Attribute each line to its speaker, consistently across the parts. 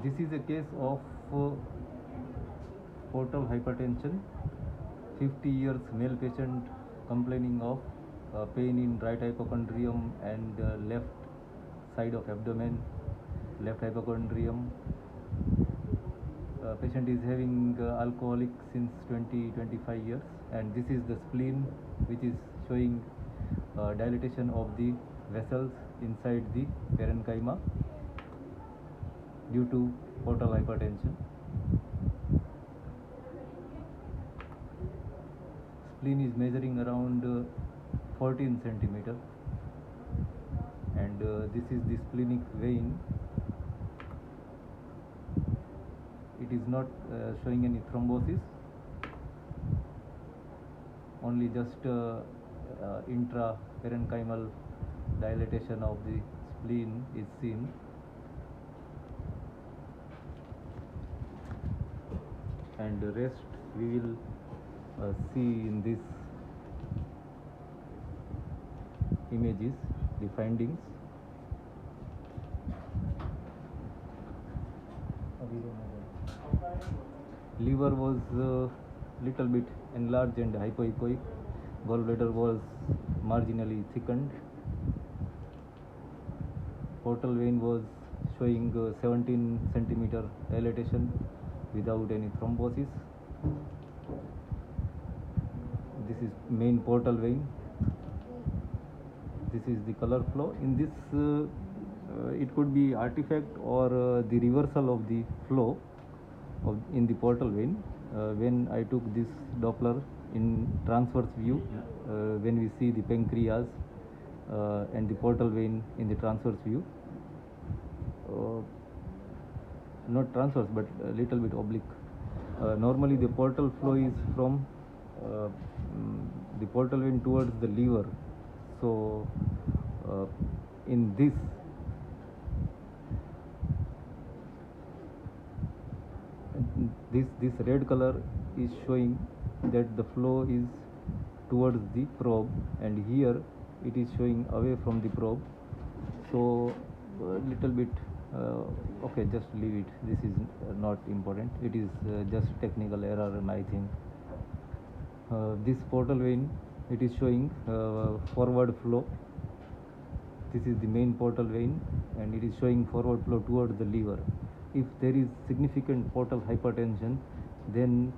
Speaker 1: This is a case of portal hypertension. 50 years male patient complaining of pain in right hypochondrium and left side of abdomen, left hypochondrium. Patient is having alcoholic since 20-25 years, and this is the spleen, which is showing dilatation of the vessels inside the parenchyma due to portal hypertension. Spleen is measuring around 14 centimeter, and this is the splenic vein. It is not showing any thrombosis, only just intraparenchymal dilatation of the spleen is seen. And the rest we will see in this images, the findings. Liver was little bit enlarged and hypoechoic. Gallbladder was marginally thickened. Portal vein was showing 17 centimeter dilatation without any thrombosis. This is main portal vein. This is the color flow. In this, it could be artifact or the reversal of the flow in the portal vein. When I took this Doppler in transverse view, when we see the pancreas and the portal vein in the transverse view, not transverse but a little bit oblique. Normally the portal flow is from the portal vein towards the liver. So in this red color is showing that the flow is towards the probe, and here it is showing away from the probe. So little bit okay, just leave it. This is not important. It is just technical error, and I think this portal vein, it is showing forward flow. This is the main portal vein, and it is showing forward flow towards the liver. If there is significant portal hypertension, then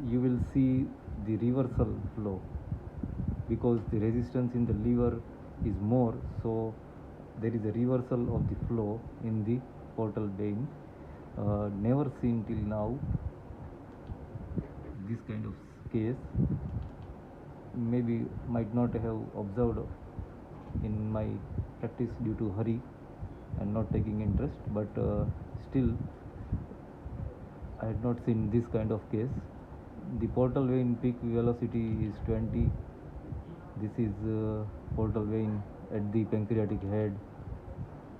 Speaker 1: you will see the reversal flow, because the resistance in the liver is more, so there is a reversal of the flow in the portal vein. Never seen till now this kind of case. Maybe might not have observed in my practice due to hurry and not taking interest, but still I had not seen this kind of case. The portal vein peak velocity is 20. This is portal vein at the pancreatic head.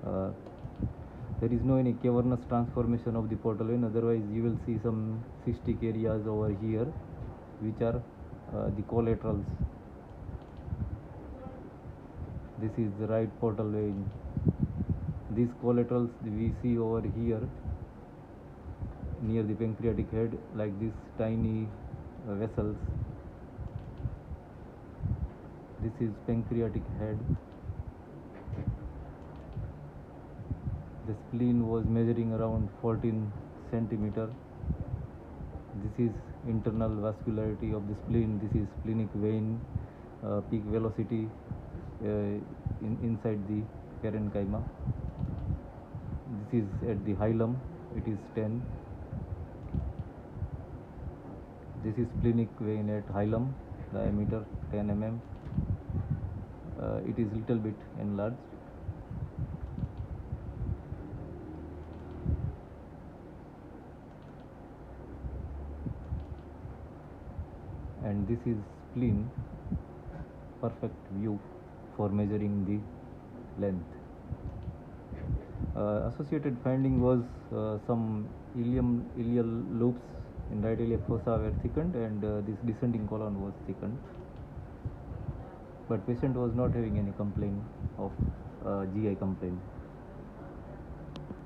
Speaker 1: There is no any cavernous transformation of the portal vein, otherwise you will see some cystic areas over here, which are the collaterals. This is the right portal vein. These collaterals we see over here near the pancreatic head, like this tiny vessels. This is pancreatic head. The spleen was measuring around 14 centimeter. This is internal vascularity of the spleen. This is splenic vein, peak velocity inside the parenchyma. This is at the hilum. It is 10. This is splenic vein at hilum, diameter 10 mm. It is little bit enlarged. And this is spleen, perfect view for measuring the length. Associated finding was some ileal loops in right iliac fossa were thickened, and this descending colon was thickened. But patient was not having any complaint of GI complaint.